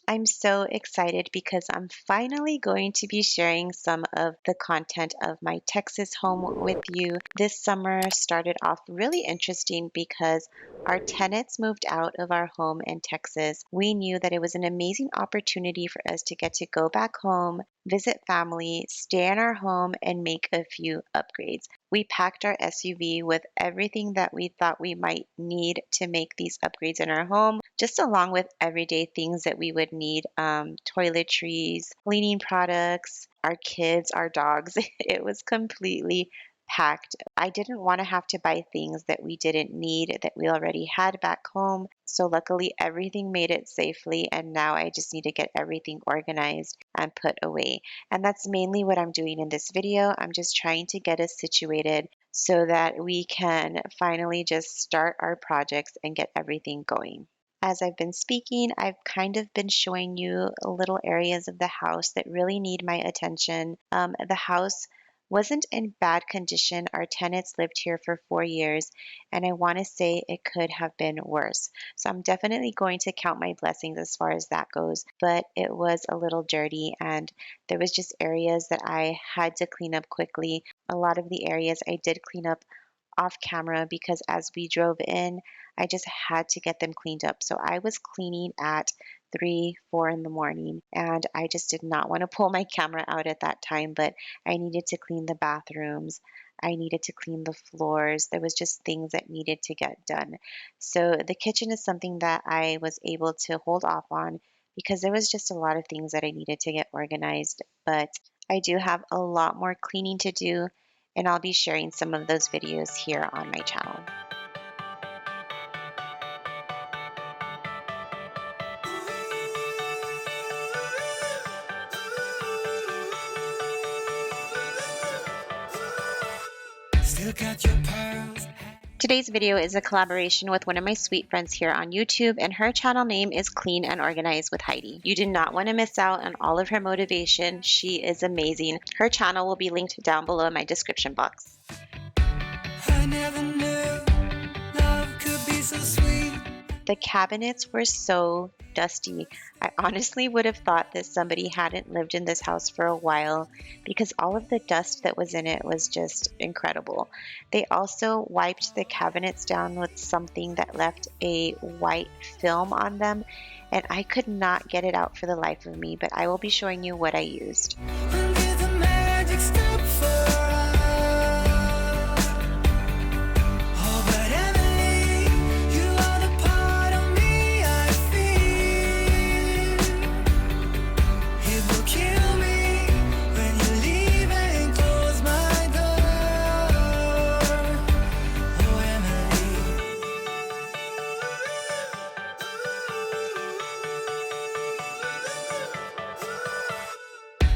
I'm so excited because I'm finally going to be sharing some of the content of my Texas home with you. This summer started off really interesting because our tenants moved out of our home in Texas. We knew that it was an amazing opportunity for us to get to go back home, visit family, stay in our home, and make a few upgrades. We packed our SUV with everything that we thought we might need to make these upgrades in our home, just along with everyday things that we would need, toiletries, cleaning products, our kids, our dogs. It was completely packed. I didn't want to have to buy things that we didn't need that we already had back home. So luckily everything made it safely, and now I just need to get everything organized and put away. And that's mainly what I'm doing in this video. I'm just trying to get us situated so that we can finally just start our projects and get everything going. As I've been speaking, I've kind of been showing you little areas of the house that really need my attention. The house wasn't in bad condition. Our tenants lived here for 4 years, and I want to say it could have been worse. So I'm definitely going to count my blessings as far as that goes, but it was a little dirty, and there was just areas that I had to clean up quickly. A lot of the areas I did clean up off camera because as we drove in, I just had to get them cleaned up. So I was cleaning at 3, 4 in the morning, and I just did not want to pull my camera out at that time, but I needed to clean the bathrooms. I needed to clean the floors. There was just things that needed to get done. So the kitchen is something that I was able to hold off on because there was just a lot of things that I needed to get organized, but I do have a lot more cleaning to do, and I'll be sharing some of those videos here on my channel. Still got your pearls. Today's video is a collaboration with one of my sweet friends here on YouTube, and her channel name is Clean and Organized with Heidi. You do not want to miss out on all of her motivation. She is amazing. Her channel will be linked down below in my description box. I never knew love could be so sweet. The cabinets were so dusty. I honestly would have thought that somebody hadn't lived in this house for a while because all of the dust that was in it was just incredible. They also wiped the cabinets down with something that left a white film on them, and I could not get it out for the life of me, but I will be showing you what I used. When did the magic stop for us? Oh, but Emily, you are the part of me I feel. It will kill me when you leave and close my door. Oh, Emily.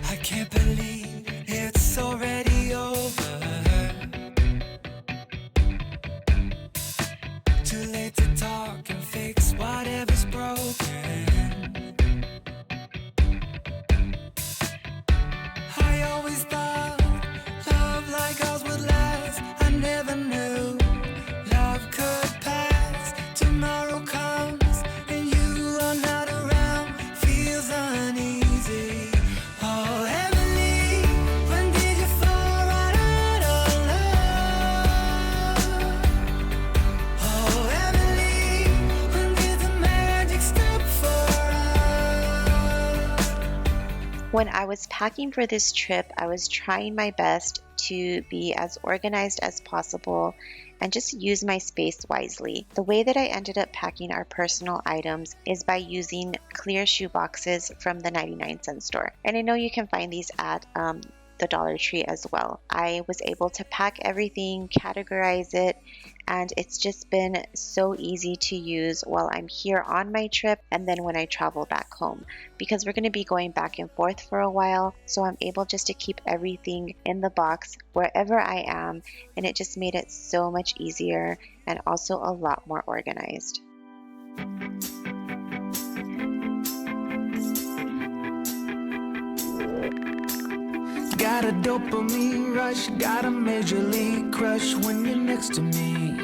I can't believe it's already over. Too late to talk and fix whatever's broken. I always thought love like ours would last. I never knew love could pass. Tomorrow comes and you are not around. Feels uneasy. Oh, Emily, when did you fall right out of love? Oh, Emily, when did the magic stop for us? When I was packing for this trip, I was trying my best to be as organized as possible and just use my space wisely. The way that I ended up packing our personal items is by using clear shoe boxes from the 99-cent store. And I know you can find these at the Dollar Tree as well. I was able to pack everything, categorize it, and it's just been so easy to use while I'm here on my trip and then when I travel back home, because we're going to be going back and forth for a while, so I'm able just to keep everything in the box wherever I am, and it just made it so much easier and also a lot more organized. Got a dopamine rush, got a major league crush when you're next to me.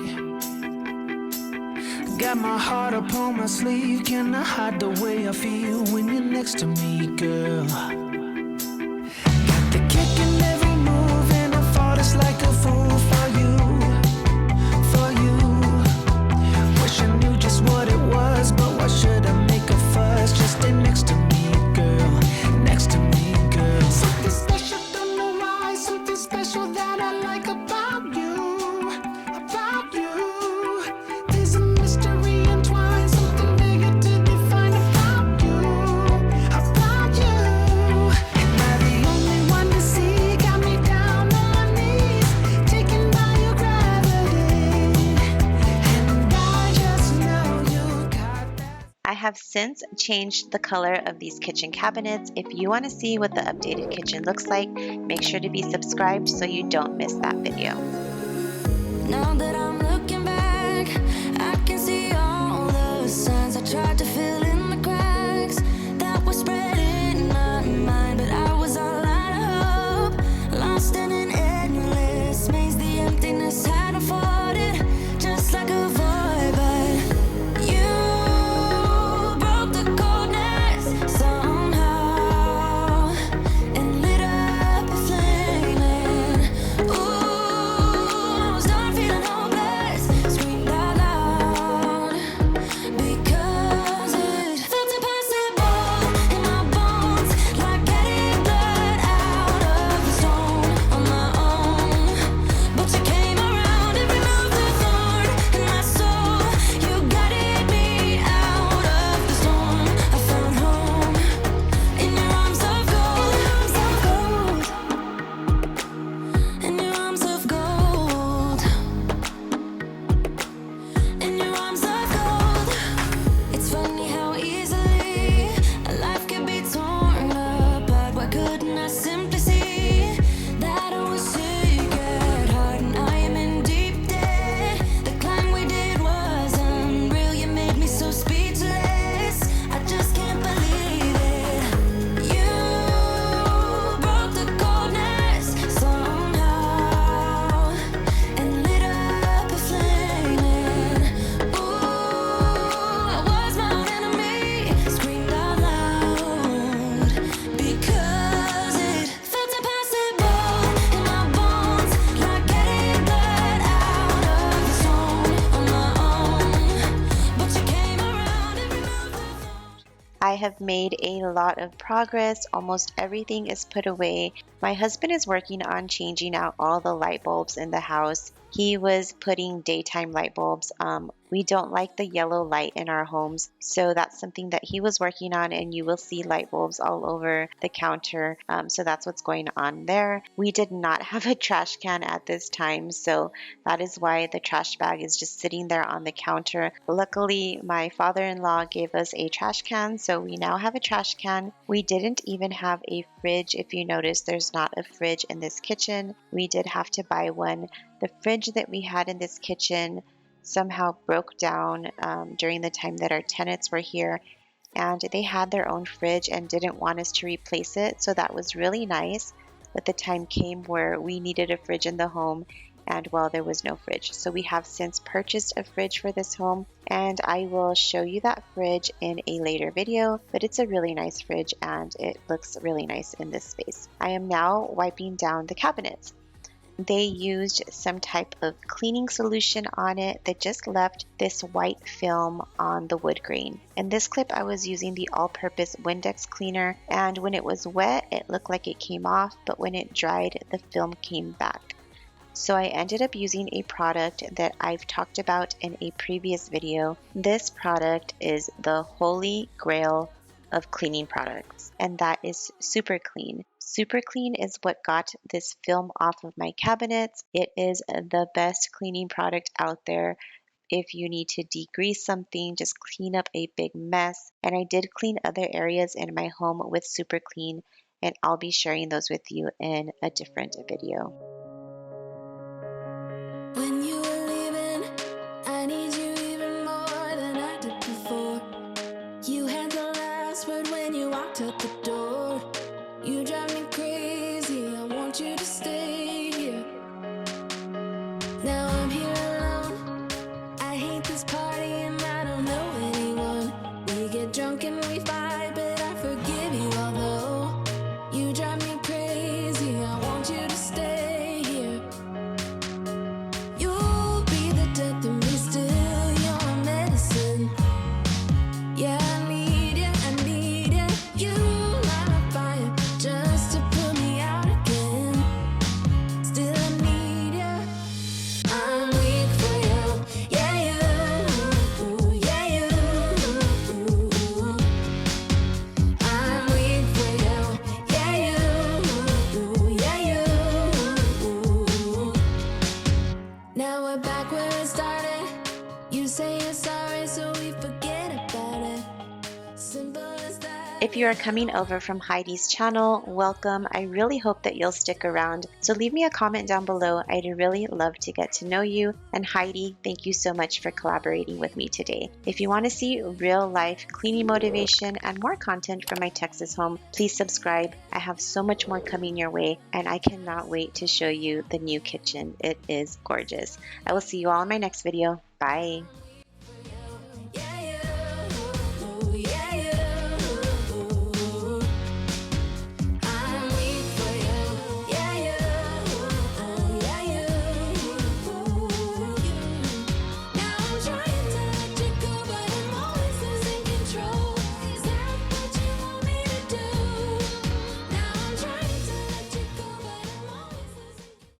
Got my heart up on my sleeve. Can I hide the way I feel when you're next to me, girl? The kick in every move, and I fought us like a fool for you, for you. Wish I knew just what it was, but why should I make a fuss? Just stay next to me, girl, next to me, girl. Something special, don't know why. Something special that I like about you, about you. There's a mystery entwined, something bigger to define about you, about you. Am I the only one to see? Got me down on my knees, taken by your gravity, and I just know you got that. I have since changed the color of these kitchen cabinets. If you want to see what the updated kitchen looks like, make sure to be subscribed so you don't miss that video. Now that I'm looking back, I can see all the signs I tried to fill in the cracks that were spread in my mind, but I was all out of hope, lost in an endless maze. The emptiness had unfolded just like a void, but you broke the coldness somehow and lit up a flame. Ooh, I was done feeling hopeless, screamed out loud because it felt impossible in my bones, like getting blood out of the stone on my own. But you came around and removed the thorn in my soul. You guided me out of the storm. I found home in your arms of gold, in your arms of gold, in your arms of gold. It's funny how easily a life can be torn apart. Why couldn't I simply see that I was sick at heart and I am in deep debt? The climb we did was unreal. You made me so speechless. I just can't believe it. You broke the coldness somehow and lit up a flame. Ooh, I was my own enemy, screamed out loud because it felt impossible in my bones, like getting blood out of the stone on my own. But you came around and removed the thorn. I have made a lot of progress. Almost everything is put away. My husband is working on changing out all the light bulbs in the house. He was putting daytime light bulbs. We don't like the yellow light in our homes, so that's something that he was working on, and you will see light bulbs all over the counter. So that's what's going on there. We did not have a trash can at this time, so that is why the trash bag is just sitting there on the counter. Luckily, my father-in-law gave us a trash can, so we now have a trash can. We didn't even have a fridge. If you notice, there's not a fridge in this kitchen. We did have to buy one. The fridge that we had in this kitchen somehow broke down during the time that our tenants were here, and they had their own fridge and didn't want us to replace it, so that was really nice. But the time came where we needed a fridge in the home, and well, there was no fridge. So we have since purchased a fridge for this home, and I will show you that fridge in a later video, but it's a really nice fridge and it looks really nice in this space. I am now wiping down the cabinets. They used some type of cleaning solution on it that just left this white film on the wood grain. In this clip, I was using the all-purpose Windex cleaner, and when it was wet, it looked like it came off, but when it dried, the film came back. So I ended up using a product that I've talked about in a previous video. This product is the holy grail of cleaning products, and that is Super Clean. Super Clean is what got this film off of my cabinets. It is the best cleaning product out there. If you need to degrease something, just clean up a big mess. And I did clean other areas in my home with Super Clean, and I'll be sharing those with you in a different video. When you were leaving, I need you even more than I did before. You had the last word when you walked out the door. You drive me crazy, I want you to stay here. Now I'm here alone, I hate this party in my If you are coming over from Heidi's channel, welcome. I really hope that you'll stick around. So leave me a comment down below. I'd really love to get to know you. And Heidi, thank you so much for collaborating with me today. If you want to see real life cleaning motivation and more content from my Texas home, please subscribe. I have so much more coming your way, and I cannot wait to show you the new kitchen. It is gorgeous. I will see you all in my next video. Bye.